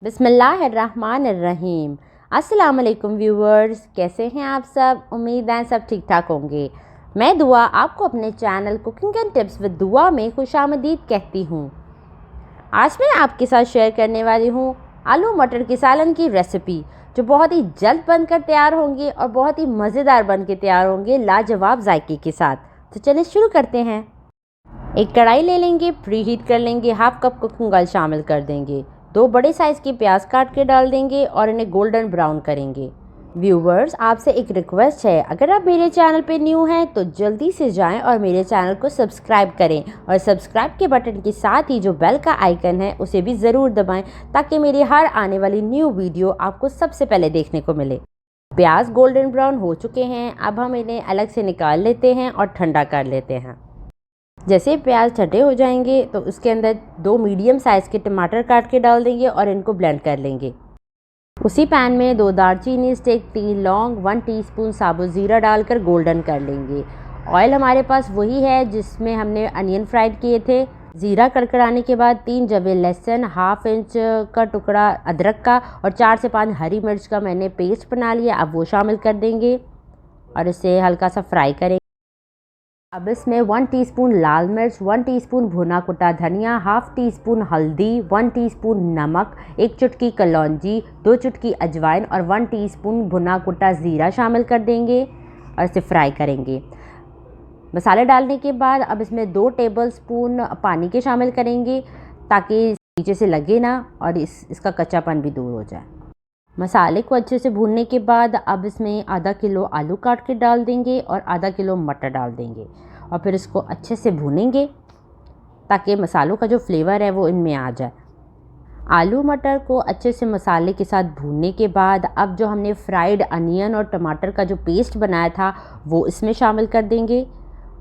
बिस्मिल्लाहिर्रहमानिर्रहीम। अस्सलाम वालेकुम व्यूवर्स, कैसे हैं आप सब? उम्मीद है सब ठीक ठाक होंगे। मैं दुआ आपको अपने channel cooking and tips with दुआ में खुशामदीद कहती हूँ। आज मैं आपके साथ शेयर करने वाली हूँ आलू मटर के सालन की रेसिपी, जो बहुत ही जल्द बनकर तैयार होंगे और बहुत ही मज़ेदार बन के तैयार होंगे लाजवाब जायके के साथ। तो चलिए शुरू करते हैं। एक कढ़ाई ले लेंगे, प्री हीट कर लेंगे, हाफ कप कुकिंग ऑयल शामिल कर देंगे, 2 बड़े साइज़ की प्याज काट के डाल देंगे और इन्हें गोल्डन ब्राउन करेंगे। व्यूवर्स, आपसे एक रिक्वेस्ट है, अगर आप मेरे चैनल पे न्यू हैं तो जल्दी से जाएं और मेरे चैनल को सब्सक्राइब करें और सब्सक्राइब के बटन के साथ ही जो बेल का आइकन है उसे भी ज़रूर दबाएं, ताकि मेरी हर आने वाली न्यू वीडियो आपको सबसे पहले देखने को मिले। प्याज गोल्डन ब्राउन हो चुके हैं, अब हम इन्हें अलग से निकाल लेते हैं और ठंडा कर लेते हैं। जैसे प्याज ठंडे हो जाएंगे तो उसके अंदर 2 मीडियम साइज़ के टमाटर काट के डाल देंगे और इनको ब्लेंड कर लेंगे। उसी पैन में 2 दालचीनी, स्टिक, 3 लौंग, 1 टीस्पून साबुत ज़ीरा डालकर गोल्डन कर लेंगे। ऑयल हमारे पास वही है जिसमें हमने अनियन फ्राइड किए थे। ज़ीरा कड़कड़ाने के बाद 3 जवे लहसुन, हाफ इंच का टुकड़ा अदरक का और 4 से 5 हरी मिर्च का मैंने पेस्ट बना लिया, अब वो शामिल कर देंगे और इसे हल्का सा फ्राई करेंगे। अब इसमें 1 टीस्पून लाल मिर्च, 1 टीस्पून भुना कुटा धनिया, हाफ टी स्पून हल्दी, 1 टीस्पून नमक, 1 चुटकी कलौंजी, 2 चुटकी अजवाइन और 1 टीस्पून भुना कुटा ज़ीरा शामिल कर देंगे और इसे फ्राई करेंगे। मसाले डालने के बाद अब इसमें 2 टेबलस्पून पानी के शामिल करेंगे, ताकि नीचे से लगे ना और इसका कच्चापन भी दूर हो जाए। मसाले को अच्छे से भूनने के बाद अब इसमें आधा किलो आलू काट के डाल देंगे और आधा किलो मटर डाल देंगे और फिर इसको अच्छे से भूनेंगे, ताकि मसालों का जो फ्लेवर है वो इनमें आ जाए। आलू मटर को अच्छे से मसाले के साथ भूनने के बाद अब जो हमने फ्राइड अनियन और टमाटर का जो पेस्ट बनाया था वो इसमें शामिल कर देंगे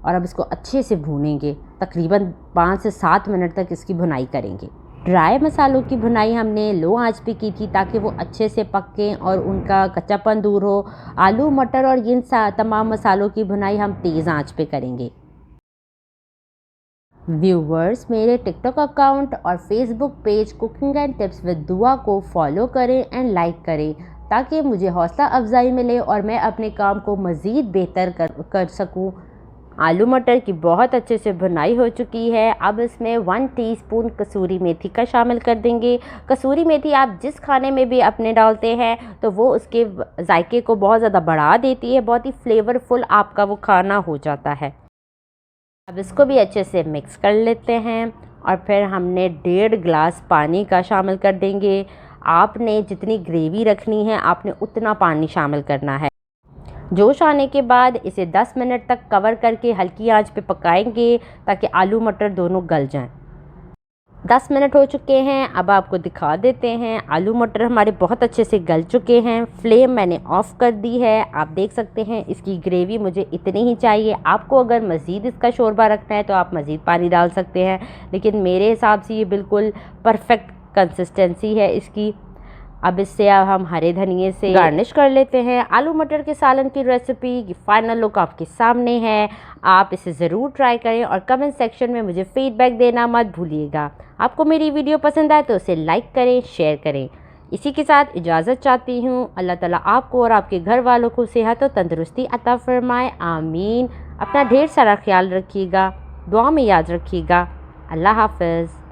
और अब इसको अच्छे से भूनेंगे। तकरीबन 5 से 7 मिनट तक इसकी भुनाई करेंगे। ड्राई मसालों की भुनाई हमने लो आंच पे की थी, ताकि वो अच्छे से पकें और उनका कच्चापन दूर हो। आलू मटर और इन तमाम मसालों की भुनाई हम तेज़ आंच पे करेंगे। व्यूवर्स, मेरे टिकटॉक अकाउंट और Facebook page cooking and tips with दुआ को फॉलो करें एंड लाइक करें, ताकि मुझे हौसला अफजाई मिले और मैं अपने काम को मज़ीद बेहतर कर सकूं। आलू मटर की बहुत अच्छे से भुनाई हो चुकी है। अब इसमें 1 टीस्पून कसूरी मेथी का शामिल कर देंगे। कसूरी मेथी आप जिस खाने में भी अपने डालते हैं तो वो उसके जायके को बहुत ज़्यादा बढ़ा देती है, बहुत ही फ्लेवरफुल आपका वो खाना हो जाता है। अब इसको भी अच्छे से मिक्स कर लेते हैं और फिर हमने 1.5 गिलास पानी का शामिल कर देंगे। आपने जितनी ग्रेवी रखनी है आपने उतना पानी शामिल करना है। जोश आने के बाद इसे 10 मिनट तक कवर करके हल्की आंच पे पकाएंगे, ताकि आलू मटर दोनों गल जाएं। 10 मिनट हो चुके हैं, अब आपको दिखा देते हैं। आलू मटर हमारे बहुत अच्छे से गल चुके हैं। फ्लेम मैंने ऑफ़ कर दी है। आप देख सकते हैं इसकी ग्रेवी मुझे इतनी ही चाहिए। आपको अगर मज़ीद इसका शोरबा रखना है तो आप मज़ीद पानी डाल सकते हैं, लेकिन मेरे हिसाब से ये बिल्कुल परफेक्ट कंसिस्टेंसी है इसकी। अब इससे हम हरे धनिए से गार्निश कर लेते हैं। आलू मटर के सालन की रेसिपी की फाइनल लुक आपके सामने है। आप इसे ज़रूर ट्राई करें और कमेंट सेक्शन में मुझे फ़ीडबैक देना मत भूलिएगा। आपको मेरी वीडियो पसंद आए तो उसे लाइक करें, शेयर करें। इसी के साथ इजाज़त चाहती हूँ। अल्लाह ताला आपको और आपके घर वालों को सेहत और तंदुरुस्ती अता फ़रमाए, आमीन। अपना ढेर सारा ख्याल रखिएगा, दुआ में याद रखिएगा। अल्लाह हाफ़िज़।